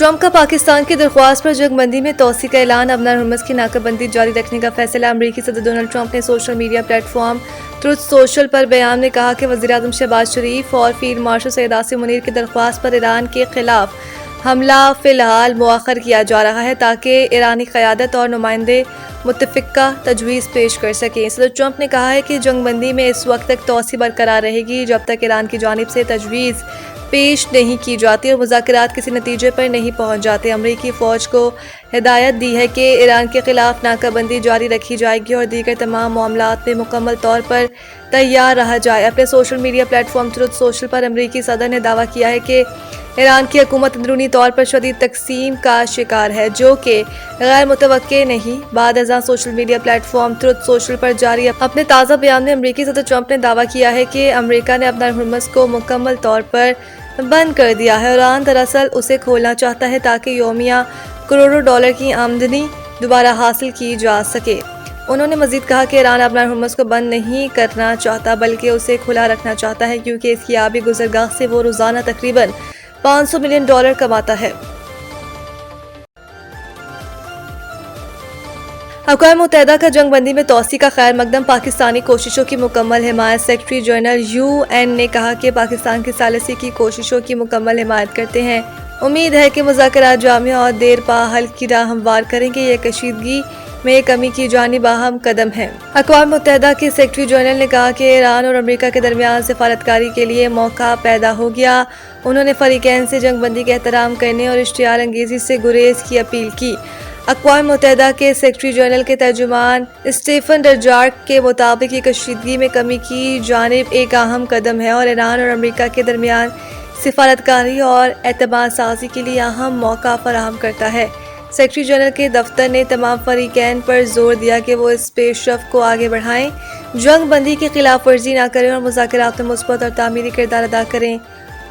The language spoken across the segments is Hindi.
ट्रंप का पाकिस्तान की दरख्वास्त पर जंगबंदी में तोसी का ऐलान। अबनार हुर्मुज़ की नाकाबंदी जारी रखने का फैसला। अमरीकी सदर डोनाल्ड ट्रंप ने social media platform Truth Social पर बयान में कहा कि वज़ीर-ए-आज़म शहबाज शरीफ और फील्ड मार्शल सैयद आसिम मुनीर की दरख्वास्त पर ईरान के खिलाफ हमला फ़िलहाल मुअख्खर किया जा रहा है ताकि ईरानी क़यादत और नुमाइंदे मुत्तफ़िक़ा तजवीज़ पेश कर सकें। सदर ट्रंप ने कहा है कि जंगबंदी में इस वक्त तक तोसी बरकरार रहेगी जब तक ईरान की जानिब से तजवीज़ पेश नहीं की जाती और मुज़ाकरात किसी नतीजे पर नहीं पहुँच जाते। अमरीकी फ़ौज को हिदायत दी है कि ईरान के खिलाफ नाकाबंदी जारी रखी जाएगी और दीगर तमाम मामलात में मुकम्मल तौर पर तैयार रहा जाए। अपने social media platform Truth Social पर अमरीकी सदर ने दावा किया है कि ईरान की हुकूमत अंदरूनी तौर पर शदीद तकसीम का शिकार है, जो कि गैर मुतवक्के नहीं। बाद अज़ां social media platform Truth Social पर जारी अपने ताज़ा बयान में अमरीकी सदर ट्रंप ने दावा किया है कि अमरीका ने अबनार हुर्मुज़ को मुकम्मल तौर पर बंद कर दिया है और ईरान दरअसल उसे खोलना चाहता है ताकि योमिया करोड़ों डॉलर की आमदनी दोबारा हासिल की जा सके। उन्होंने मजीद कहा कि ईरान अबनार हुर्मुज़ को बंद नहीं करना चाहता बल्कि उसे खुला रखना चाहता है, क्योंकि इसकी आबी गुजरगाह से वो रोज़ाना तकरीबन $500 मिलियन कमाता है। अक़वाम मुत्तहिदा का जंगबंदी में तोसी का खैर मकदम पाकिस्तानी कोशिशों की मुकम्मल हिमायत। सेक्रेटरी जनरल UN ने कहा कि पाकिस्तान की सालिसी की कोशिशों की मुकम्मल हिमायत करते हैं। उम्मीद है कि मुज़ाकरात जामिया और देर पा हल की राह हमवार करेंगे। यह कशीदगी में कमी की जानिब अहम कदम है। अक़वाम मुत्तहिदा के सेक्रेटरी जनरल ने कहा कि ईरान और अमरीका के दरमियान सिफारतकारी के लिए मौका पैदा हो गया। उन्होंने फ़रीक़ैन से जंगबंदी का एहतराम करने और इश्तियाल अंगेज़ी से गुरेज की अपील की। अक़वाम मुत्तहिदा के सेक्रेटरी जनरल के तर्जुमान स्टीफन डजार्क के मुताबिक ये कशीदगी में कमी की जानिब एक अहम कदम है और ईरान और अमरीका के दरमियान सिफारतकारी और एतमाद साजी के लिए अहम मौका फराहम करता है। सेक्रेटरी जनरल के दफ्तर ने तमाम फ़रीक़ैन पर जोर दिया कि वो इस पेशरफ़्त को आगे बढ़ाएं, जंगबंदी की खिलाफ वर्जी न करें और मुज़ाकरात में मुस्बत और तामीरी किरदार अदा करें।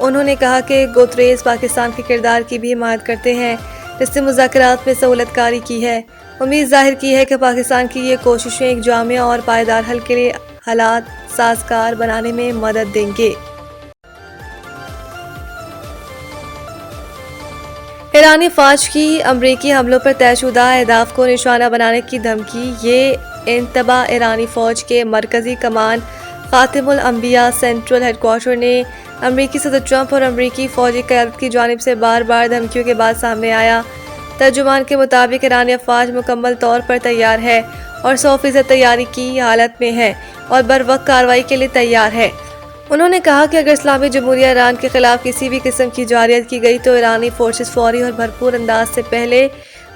उन्होंने कहा कि गुतरेज़ पाकिस्तान के किरदार की भी हिमायत करते हैं जिससे मुज़ाकरात में सहूलतकारी की है। उम्मीद जाहिर की है कि पाकिस्तान की ये कोशिशें एक जामिया और पायदार हल के लिए हालात साजगार बनाने में मदद देंगे। ईरानी फ़ौज की अमरीकी हमलों पर तयशुदा अहदाफ को निशाना बनाने की धमकी। ये इंतबा ईरानी फ़ौज के मरकज़ी कमान ख़ातिमुल अंबिया सेंट्रल हेडक्वार्टर ने अमरीकी सदर ट्रंप और अमरीकी फ़ौजी क़यादत की जानिब से बार बार धमकियों के बाद सामने आया। तर्जुमान के मुताबिक ईरानी अफ़वाज मुकम्मल तौर पर तैयार है और 100% तैयारी की हालत में है और बरवक्त कार्रवाई के लिए तैयार है। उन्होंने कहा कि अगर इस्लामी जमहूरिया ईरान के खिलाफ किसी भी किस्म की जारियत की गई तो ईरानी फोर्सेस फौरी और भरपूर अंदाज से पहले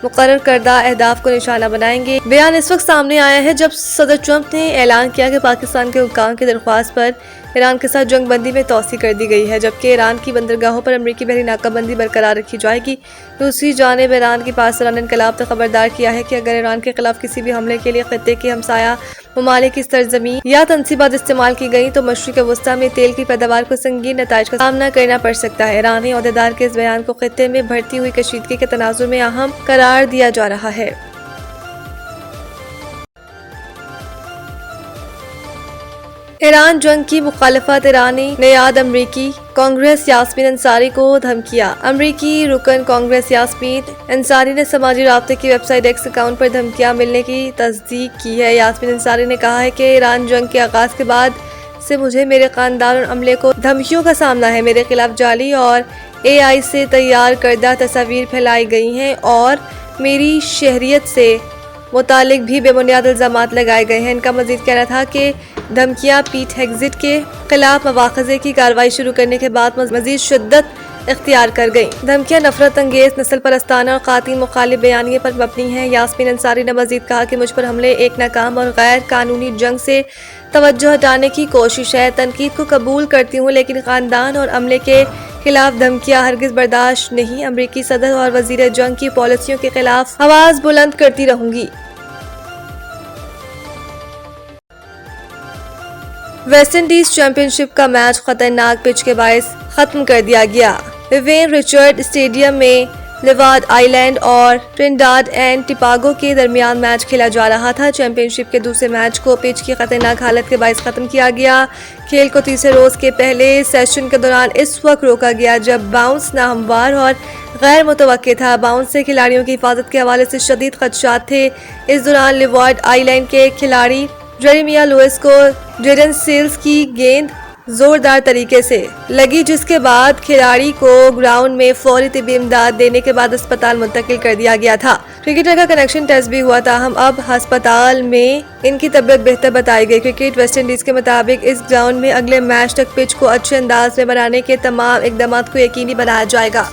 मुकर्रर करदा अहदाफ को निशाना बनाएंगे। बयान इस वक्त सामने आया है जब सदर ट्रंप ने ऐलान किया कि पाकिस्तान के हुक्काम की दरख्वास्त पर ईरान के साथ जंगबंदी में तोसी कर दी गई है, जबकि ईरान की बंदरगाहों पर अमरीकी बहरी नाकाबंदी बरकरार रखी जाएगी। दूसरी जानिब ईरान की पासदाराना इनकलाब ने खबरदार किया है कि अगर ईरान के खिलाफ किसी भी हमले के लिए खत्ते के हमसाया ममालिक की सरजमीन या तनसीबात इस्तेमाल की गई तो मशरिक़ वस्ता में तेल की पैदावार को संगीन नताइज का सामना करना पड़ सकता है। ईरानी ओहदेदार के इस बयान को खत्ते में बढ़ती हुई कशीदगी के तनाजुर में अहम करार दिया जा रहा है। ईरान जंग की मुखालफत। ईरानी नियाद अमरीकी कांग्रेस यास्मीन अंसारी को धमकियां। अमरीकी रुकन कांग्रेस यास्मीन अंसारी ने समाजी राब्ते की वेबसाइट एक्स अकाउंट पर धमकियां मिलने की तस्दीक की है। यास्मीन अंसारी ने कहा है कि ईरान जंग के आगाज के बाद से मुझे मेरे खानदान और अमले को धमकियों का सामना है। मेरे खिलाफ जाली और AI से तैयार करदा तस्वीर फैलाई गई हैं और मेरी शहरियत से मुतालिक भी बेबुनियाद इल्ज़ामात लगाए गए हैं। इनका मजीद कहना था कि धमकियां पीट हेग्जिट के खिलाफ मवाख़ज़े की कार्रवाई शुरू करने के बाद मजीद शिद्दत इख्तियार कर गई। धमकियां नफरत अंगेज, नस्ल परस्ताना और क़ातिल मुखालिफ बयानिए पर मबनी हैं। यास्मीन अंसारी ने मजीद कहा कि मुझ पर हमले एक नाकाम और गैर कानूनी जंग से तवज्जो हटाने की कोशिश है। तनकीद को कबूल करती हूँ लेकिन खानदान और अमले के खिलाफ धमकियां हरगिज बर्दाश्त नहीं। अमरीकी सदर और वजीर जंग की पॉलिसियों के खिलाफ आवाज बुलंद करती रहूंगी। वेस्ट इंडीज चैंपियनशिप का मैच खतरनाक पिच के बायस खत्म कर दिया गया। विवेन रिचर्ड स्टेडियम में लिवार्ड आइलैंड और ट्रिनिडाद एंड टोबैगो के दरमियान मैच खेला जा रहा था। चैंपियनशिप के दूसरे मैच को पिच की खतरनाक हालत के बायस खत्म किया गया। खेल को तीसरे रोज के पहले सेशन के दौरान इस वक्त रोका गया जब बाउंस नाहमवार और गैर मुतवक्के था। बाउंस से खिलाड़ियों की हिफाजत के हवाले से शदीद खदशात थे। इस दौरान लिवार्ड आइलैंड के खिलाड़ी जेरेमिया लुइस को जेडन सील्स की गेंद जोरदार तरीके से लगी, जिसके बाद खिलाड़ी को ग्राउंड में फौरी तिब्बी इमदाद देने के बाद अस्पताल मुंतकिल कर दिया गया था। क्रिकेटर का कनेक्शन टेस्ट भी हुआ था। हम अब अस्पताल में इनकी तबीयत बेहतर बताई गई। क्रिकेट वेस्टइंडीज के मुताबिक इस ग्राउंड में अगले मैच तक पिच को अच्छे अंदाज में बनाने के तमाम इकदाम को यकीनी बनाया जाएगा।